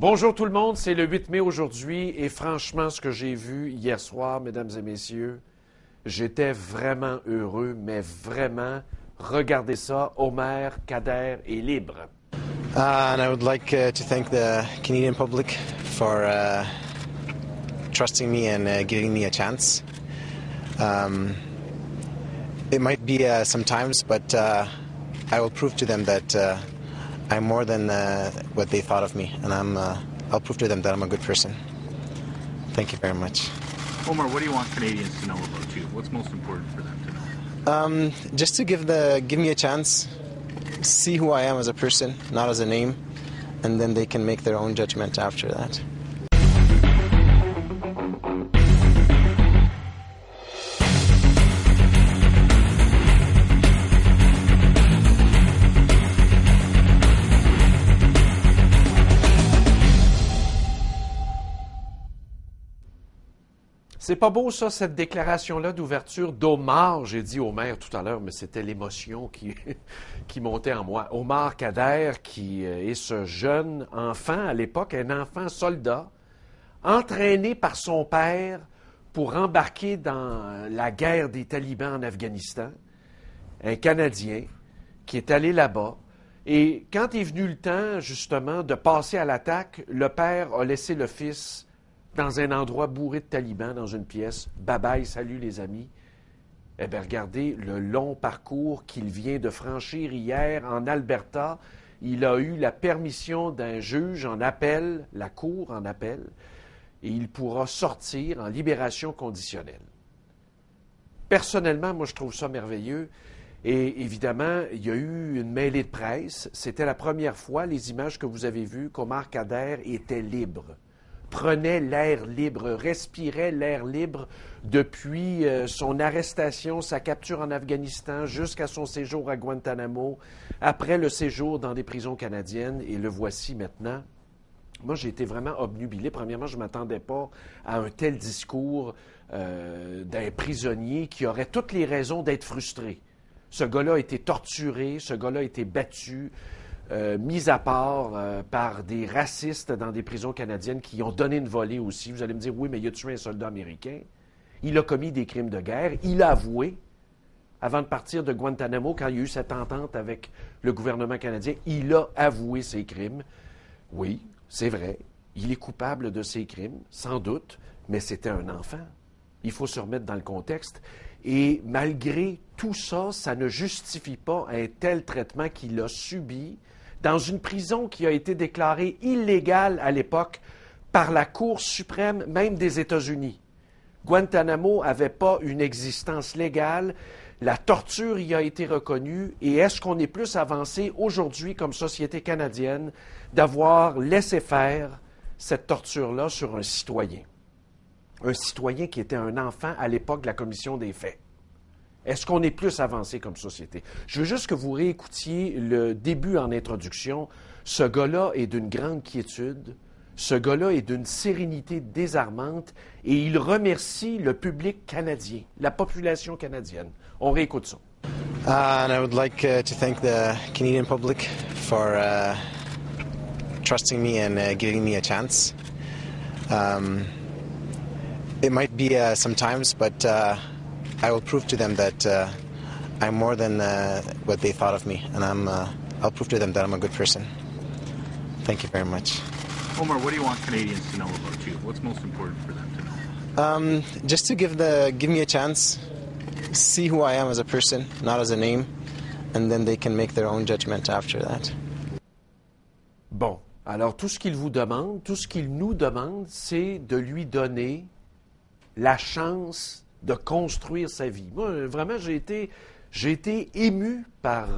Bonjour tout le monde, c'est le 8 mai aujourd'hui et franchement, ce que j'ai vu hier soir, mesdames et messieurs, j'étais vraiment heureux, mais vraiment, regardez ça, Omer Kader est libre. And I would like to thank the Canadian public for trusting me and giving me a chance. It might be sometimes, but I will prove to them that I'm more than what they thought of me, and I'll prove to them that I'm a good person. Thank you very much. Omar, what do you want Canadians to know about you? What's most important for them to know? Just to give me a chance, see who I am as a person, not as a name, and then they can make their own judgment after that. C'est pas beau ça, cette déclaration-là d'ouverture d'Omar, j'ai dit Omer tout à l'heure, mais c'était l'émotion qui montait en moi. Omar Kader, qui est ce jeune enfant à l'époque, un enfant soldat, entraîné par son père pour embarquer dans la guerre des talibans en Afghanistan, un Canadien qui est allé là-bas. Et quand est venu le temps, justement, de passer à l'attaque, le père a laissé le fils dans un endroit bourré de talibans, dans une pièce. Bye-bye, salut les amis. Eh bien, regardez le long parcours qu'il vient de franchir hier en Alberta. Il a eu la permission d'un juge en appel, la cour en appel, et il pourra sortir en libération conditionnelle. Personnellement, moi, je trouve ça merveilleux. Et évidemment, il y a eu une mêlée de presse. C'était la première fois, les images que vous avez vues, qu'Omar Kader était libre. Prenait l'air libre, respirait l'air libre depuis son arrestation, sa capture en Afghanistan, jusqu'à son séjour à Guantanamo, après le séjour dans des prisons canadiennes, et le voici maintenant. Moi, j'ai été vraiment obnubilé. Premièrement, je ne m'attendais pas à un tel discours d'un prisonnier qui aurait toutes les raisons d'être frustré. Ce gars-là a été torturé, ce gars-là a été battu, mis à part par des racistes dans des prisons canadiennes qui ont donné une volée aussi. Vous allez me dire, oui, mais il a tué un soldat américain. Il a commis des crimes de guerre. Il a avoué, avant de partir de Guantanamo, quand il y a eu cette entente avec le gouvernement canadien, il a avoué ses crimes. Oui, c'est vrai, il est coupable de ses crimes, sans doute, mais c'était un enfant. Il faut se remettre dans le contexte. Et malgré tout ça, ça ne justifie pas un tel traitement qu'il a subi dans une prison qui a été déclarée illégale à l'époque par la Cour suprême même des États-Unis. Guantanamo n'avait pas une existence légale, la torture y a été reconnue, et est-ce qu'on est plus avancé aujourd'hui comme société canadienne d'avoir laissé faire cette torture-là sur un citoyen? Un citoyen qui était un enfant à l'époque de la commission des faits. Est-ce qu'on est plus avancé comme société? Je veux juste que vous réécoutiez le début en introduction. Ce gars-là est d'une grande quiétude. Ce gars-là est d'une sérénité désarmante et il remercie le public canadien, la population canadienne. On réécoute ça. And I would like to thank the Canadian public for trusting me and giving me a chance. It might be sometimes, but I will prove to them that I'm more than what they thought of me, and I'll prove to them that I'm a good person. Thank you very much. Omar, what do you want Canadians to know about you? What's most important for them to know? Just to give me a chance, see who I am as a person, not as a name, and then they can make their own judgment after that. Bon, alors tout ce qu'il vous demande, tout ce qu'il nous demande, c'est de lui donner la chance de construire sa vie. Moi, vraiment, j'ai été ému par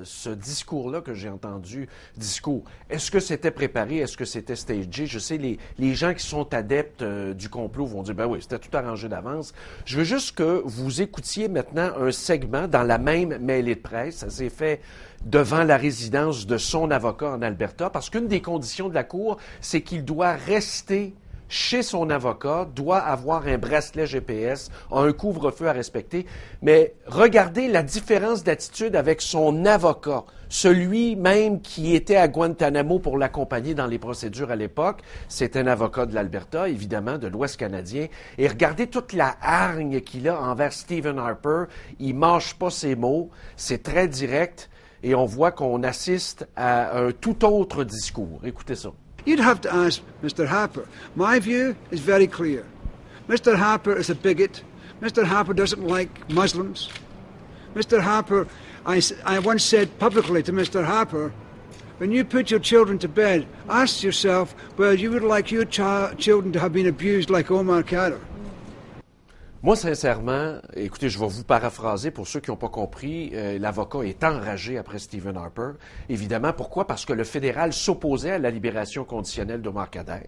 ce discours-là que j'ai entendu. Discours. Est-ce que c'était préparé? Est-ce que c'était stagé? Je sais, les gens qui sont adeptes du complot vont dire, ben oui, c'était tout arrangé d'avance. Je veux juste que vous écoutiez maintenant un segment dans la même mêlée de presse. Ça s'est fait devant la résidence de son avocat en Alberta, parce qu'une des conditions de la Cour, c'est qu'il doit rester chez son avocat, doit avoir un bracelet GPS, a un couvre-feu à respecter. Mais regardez la différence d'attitude avec son avocat, celui même qui était à Guantanamo pour l'accompagner dans les procédures à l'époque. C'est un avocat de l'Alberta, évidemment, de l'Ouest canadien. Et regardez toute la hargne qu'il a envers Stephen Harper. Il mâche pas ses mots, c'est très direct. Et on voit qu'on assiste à un tout autre discours. Écoutez ça. You'd have to ask Mr. Harper. My view is very clear. Mr. Harper is a bigot. Mr. Harper doesn't like Muslims. Mr. Harper, I once said publicly to Mr. Harper, when you put your children to bed, ask yourself whether you would like your children to have been abused like Omar Khadr. Moi, sincèrement, écoutez, je vais vous paraphraser pour ceux qui n'ont pas compris. L'avocat est enragé après Stephen Harper. Évidemment, pourquoi? Parce que le fédéral s'opposait à la libération conditionnelle d'Omar Khadr.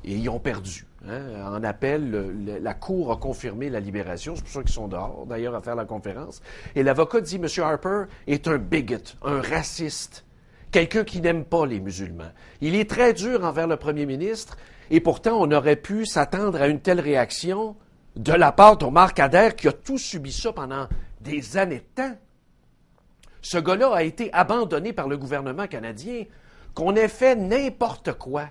Et ils ont perdu. Hein? En appel, la Cour a confirmé la libération. C'est pour ça qu'ils sont dehors, d'ailleurs, à faire la conférence. Et l'avocat dit, M. Harper est un bigot, un raciste, quelqu'un qui n'aime pas les musulmans. Il est très dur envers le premier ministre, et pourtant, on aurait pu s'attendre à une telle réaction de la part d'Omar Khadr, qui a tout subi ça pendant des années de temps. Ce gars-là a été abandonné par le gouvernement canadien, qu'on ait fait n'importe quoi.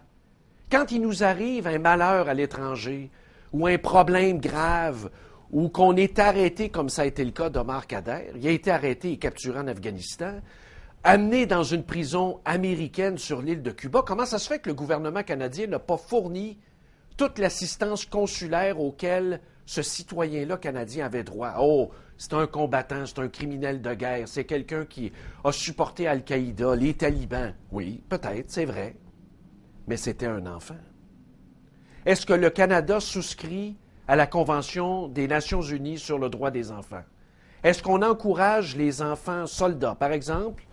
Quand il nous arrive un malheur à l'étranger, ou un problème grave, ou qu'on est arrêté, comme ça a été le cas d'Omar Khadr, il a été arrêté et capturé en Afghanistan, amené dans une prison américaine sur l'île de Cuba, comment ça se fait que le gouvernement canadien n'a pas fourni toute l'assistance consulaire auquel ce citoyen-là canadien avait droit? Oh, c'est un combattant, c'est un criminel de guerre, c'est quelqu'un qui a supporté Al-Qaïda, les talibans. Oui, peut-être, c'est vrai. Mais c'était un enfant. Est-ce que le Canada souscrit à la Convention des Nations unies sur le droit des enfants? Est-ce qu'on encourage les enfants soldats? Par exemple,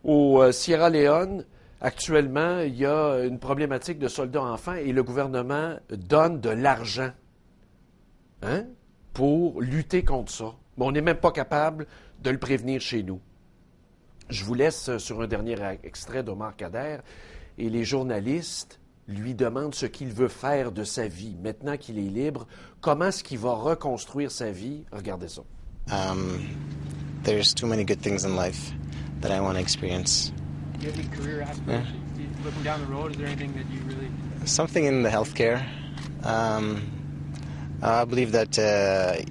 au Sierra Leone, actuellement, il y a une problématique de soldats enfants et le gouvernement donne de l'argent pour lutter contre ça. Mais on n'est même pas capable de le prévenir chez nous. Je vous laisse sur un dernier extrait d'Omar Khadr et les journalistes lui demandent ce qu'il veut faire de sa vie. Maintenant qu'il est libre, comment est-ce qu'il va reconstruire sa vie? Regardez ça. There's too many good things in life that I want to experience. Do you have any career aspirations? Looking down the road, is there anything that you really... Something in the healthcare. I believe that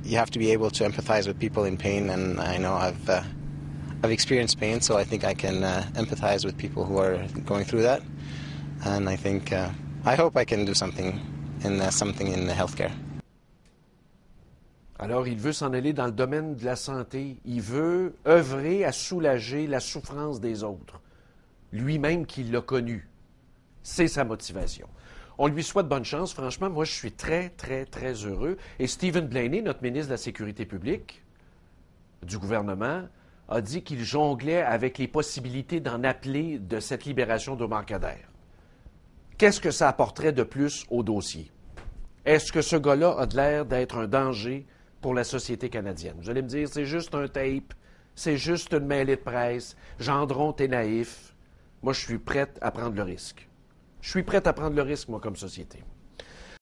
you have to be able to empathize with people in pain, and I know I've experienced pain, so I think I can empathize with people who are going through that. And I think I hope I can do something in the healthcare. Alors, il veut s'en aller dans le domaine de la santé. Il veut œuvrer à soulager la souffrance des autres. Lui-même qui l'a connu. C'est sa motivation. On lui souhaite bonne chance. Franchement, moi, je suis très, très, très heureux. Et Stephen Blaney, notre ministre de la Sécurité publique du gouvernement, a dit qu'il jonglait avec les possibilités d'en appeler de cette libération d'Omar Khadr. Qu'est-ce que ça apporterait de plus au dossier? Est-ce que ce gars-là a de l'air d'être un danger pour la société canadienne? Vous allez me dire, c'est juste un tape, c'est juste une mêlée de presse. Gendron, t'es naïf. Moi, je suis prêt à prendre le risque. Je suis prêt à prendre le risque, moi, comme société.